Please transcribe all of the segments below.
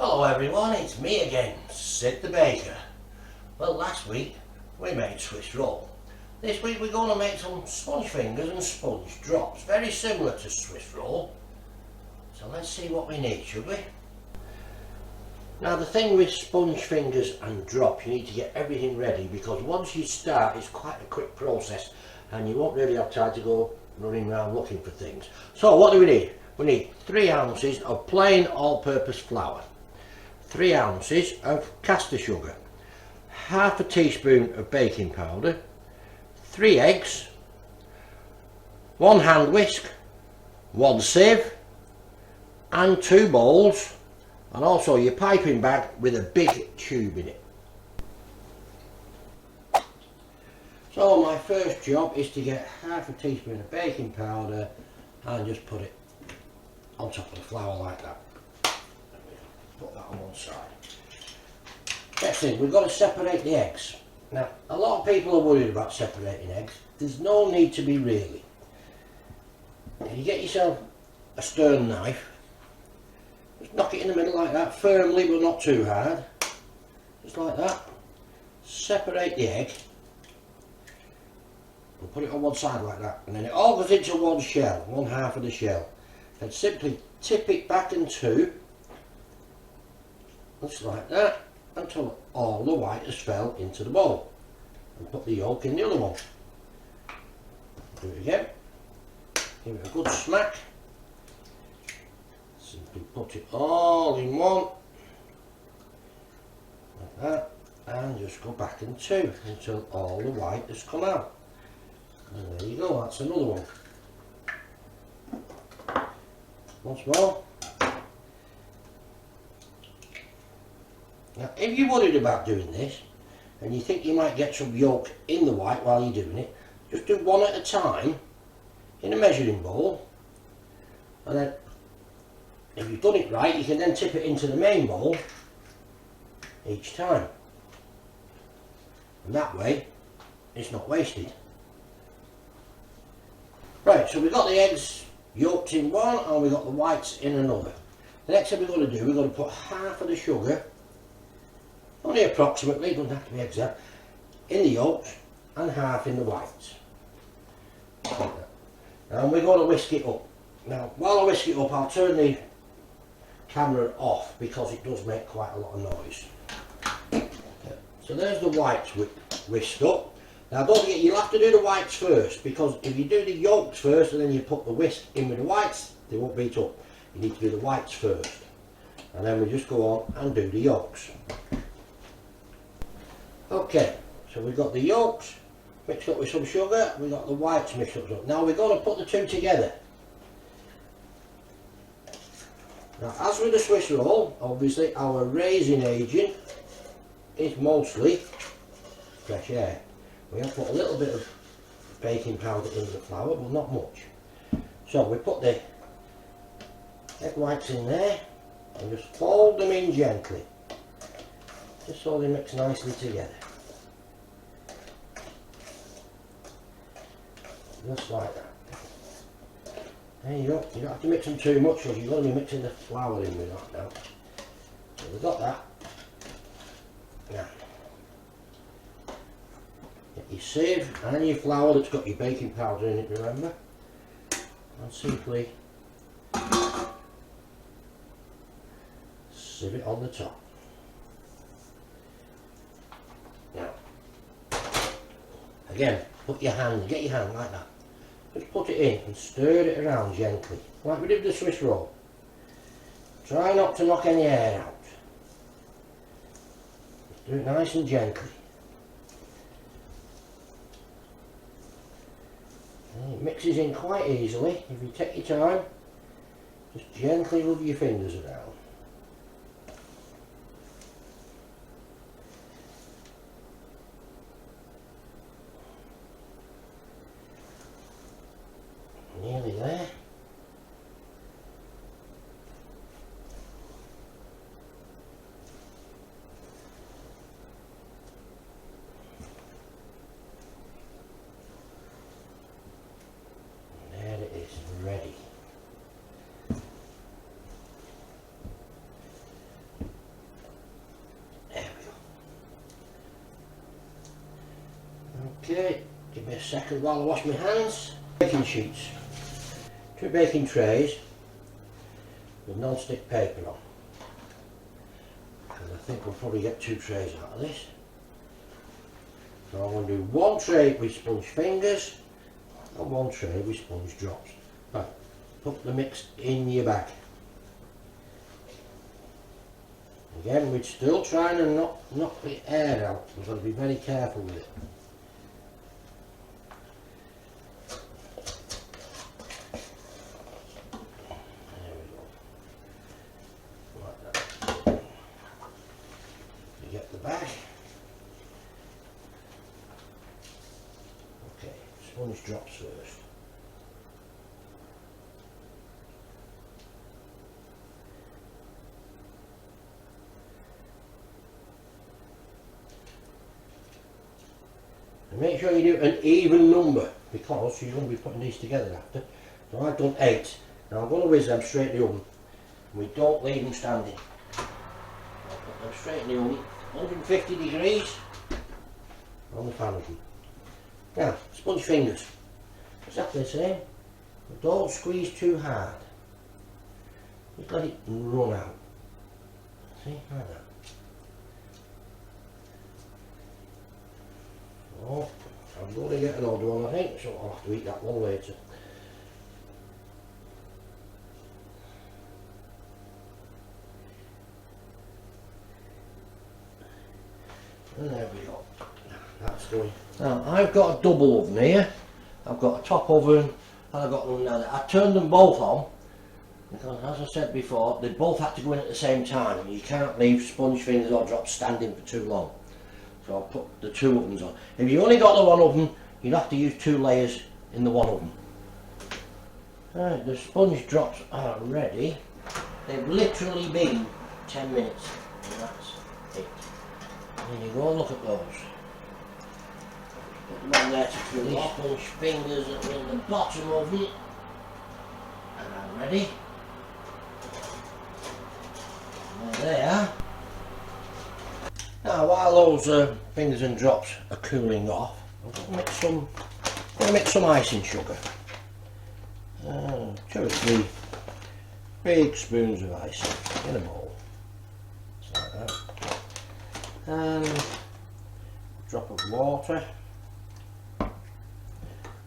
Hello everyone, it's me again, Sid the Baker. Well, last week we made Swiss roll. This week we're going to make some sponge fingers and sponge drops, very similar to Swiss roll. So let's see what we need, should we? Now the thing with sponge fingers and drops, you need to get everything ready, because once you start it's quite a quick process and you won't really have time to go running around looking for things. So what do we need? We need 3 ounces of plain all-purpose flour, 3 ounces of caster sugar, half a teaspoon of baking powder, 3 eggs, 1 hand whisk, 1 sieve and 2 bowls, and also your piping bag with a big tube in it. So my first job is to get half a teaspoon of baking powder and just put it on top of the flour like that. Put that on one side. Next thing, we've got to separate the eggs. Now, a lot of people are worried about separating eggs. There's no need to be really. You get yourself a stern knife, just knock it in the middle like that, firmly but not too hard. Just like that. Separate the egg and put it on one side like that, and then it all goes into one shell, one half of the shell. Then simply tip it back in two, just like that, until all the white has fell into the bowl, and put the yolk in the other one. Do it again, give it a good smack, simply put it all in one, like that, and just go back in two until all the white has come out. And there you go, that's another one. Once more. Now if you're worried about doing this and you think you might get some yolk in the white while you're doing it, just do one at a time in a measuring bowl, and then if you've done it right you can then tip it into the main bowl each time, and that way it's not wasted. Right, so we've got the eggs yolked in one and we've got the whites in another. The next thing we're going to do, we're going to put half of the sugar, only approximately, doesn't have to be exact, in the yolks and half in the whites. And we're going to whisk it up. Now while I whisk it up I'll turn the camera off because it does make quite a lot of noise. So there's the whites whisked up. Now don't forget, you'll have to do the whites first, because if you do the yolks first and then you put the whisk in with the whites, they won't beat up. You need to do the whites first, and then we just go on and do the yolks. Okay, so we've got the yolks mixed up with some sugar, we've got the whites mixed up. Now we're going to put the two together. Now as with the Swiss roll, obviously our raising agent is mostly fresh air. We have put a little bit of baking powder into the flour, but not much. So we put the egg whites in there and just fold them in gently, just so they mix nicely together. Just like that. There you go. You don't have to mix them too much because you're going to be mixing the flour in with that now. So we've got that. Now, get your sieve and your flour that's got your baking powder in it, remember, and simply sieve it on the top. Now, again, get your hand like that, just put it in and stir it around gently, like we did with the Swiss roll. Try not to knock any air out, just do it nice and gently. And it mixes in quite easily if you take your time. Just gently rub your fingers around. Nearly there. Ready. Okay, give me a second while I wash my hands. Baking sheets. 2 baking trays with non-stick paper on. Because I think we'll probably get 2 trays out of this. So I'm going to do 1 tray with sponge fingers and 1 tray with sponge drops. Right, put the mix in your bag. Again, we're still trying to knock the air out. We've got to be very careful with it. There we go. Like that. You get the bag. Okay, sponge drops first. And make sure you do an even number because you're going to be putting these together after. So I've done 8. Now I'm going to whiz them straight in the oven. We don't leave them standing. I'll put them straight in the oven, 150 degrees on the fan oven. Now, sponge fingers, exactly the same, but don't squeeze too hard. Just let it run out. See, like that. Oh, I'm going to get an odd one, I think, so I'll have to eat that one later. And there we go. That's going. Now, I've got a double oven here. I've got a top oven and I've got one down there. I turned them both on because, as I said before, they both have to go in at the same time. You can't leave sponge fingers or drops standing for too long. So I'll put the 2 ovens on. If you only got the 1 oven, you'd have to use 2 layers in the 1 oven. Right, the sponge drops are ready. They've literally been 10 minutes. And that's it. And then you go and look at those. Put them on there to fill the sponge fingers that are in the bottom oven. And I'm ready. And there they are. Now, while those fingers and drops are cooling off, I'm going to mix some icing sugar. 2 or 3 big spoons of icing in a bowl, just like that, and a drop of water.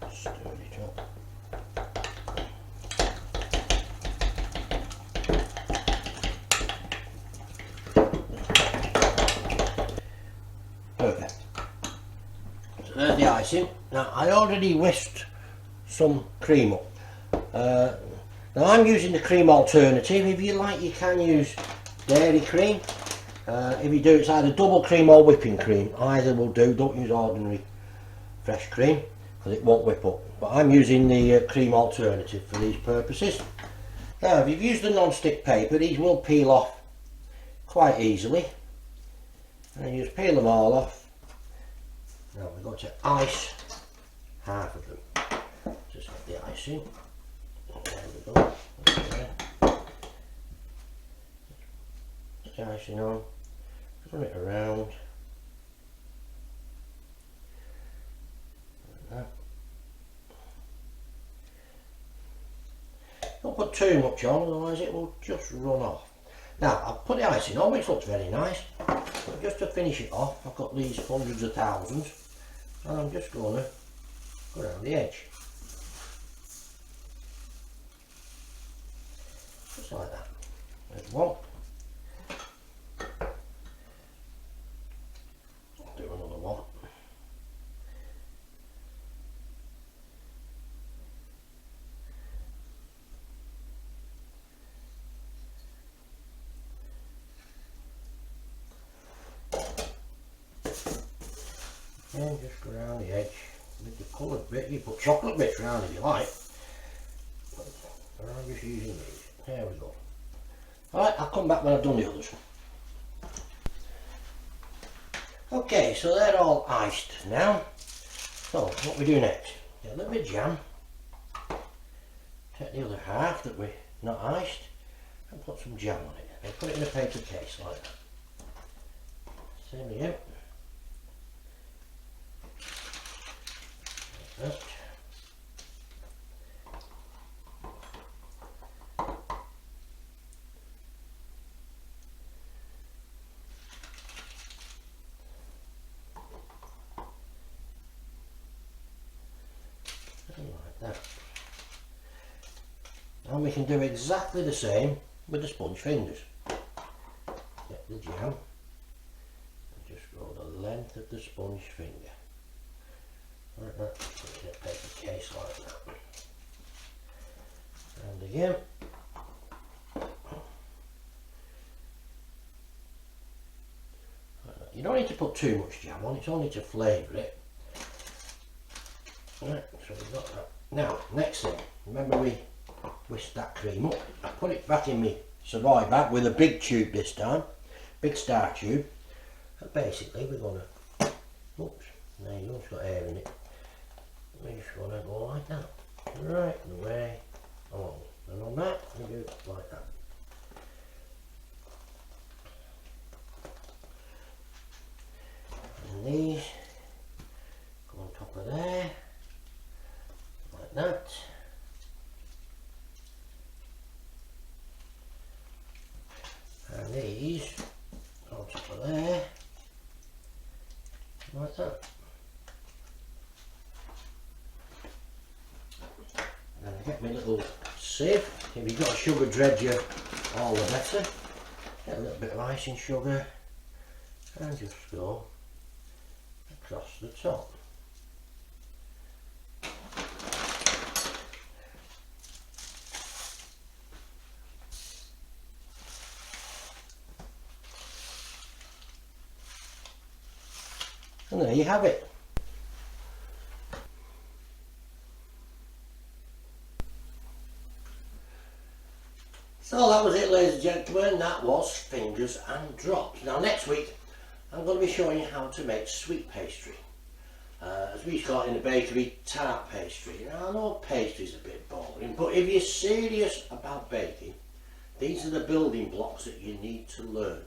Stir it up. Perfect. So there's the icing. Now I already whisked some cream up. Now I'm using the cream alternative. If you like, you can use dairy cream. If you do, it's either double cream or whipping cream. Either will do. Don't use ordinary fresh cream because it won't whip up. But I'm using the cream alternative for these purposes. Now if you've used the non-stick paper, these will peel off quite easily. And you just peel them all off. Now we're going to ice half of them. Just get the icing. There we go. Okay. Put the icing on. Run it around. Like that. Don't put too much on, otherwise it will just run off. Now I've put the icing on, which looks very nice. But just to finish it off, I've got these hundreds of thousands, and I'm just going to go around the edge. Just like that. There's one. I'll do another one. And just go around the edge with the coloured bit. You put chocolate bits around if you like. But I'm just using these. There we go. Alright, I'll come back when I've done the others. Okay, so they're all iced now. So, what we do next? Get a little bit of jam. Take the other half that we're not iced and put some jam on it. And put it in a paper case like that. Same again. that. Like that. And we can do exactly the same with the sponge fingers. Get the jam and just go the length of the sponge finger. Like that. Put it in a paper case like that. And again. Like that. You don't need to put too much jam on, it's only to flavour it. Right, so we've got that. Now, next thing, remember we whisked that cream up. I put it back in my survive bag with a big tube this time, big star tube. And basically we're going to, oops, there you go, it's got air in it. We just want to go like that, right the way along. And on that, we do it like that. And these go on top of there. That. And these on top of there, like that. And I get my little sieve. If you've got a sugar dredger, all the better. Get a little bit of icing sugar and just go across the top. And there you have it. So that was it, ladies and gentlemen, that was fingers and drops. Now next week I'm going to be showing you how to make sweet pastry. As we call it in the bakery, tart pastry. Now I know pastry's a bit boring, but if you're serious about baking, these are the building blocks that you need to learn.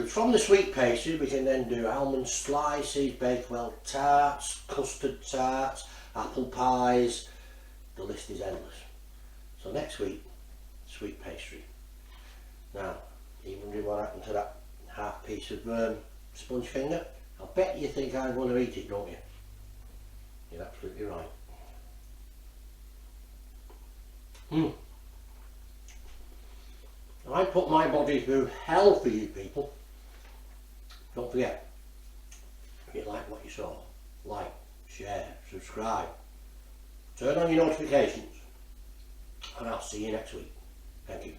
From the sweet pastry we can then do almond slices, bakewell tarts, custard tarts, apple pies, the list is endless. So next week, sweet pastry. Now, you wondering what happened to that half piece of sponge finger? I bet you think I want to eat it, don't you? You're absolutely right. I put my body through hell for you people. Don't forget, if you like what you saw, like, share, subscribe, turn on your notifications, and I'll see you next week. Thank you.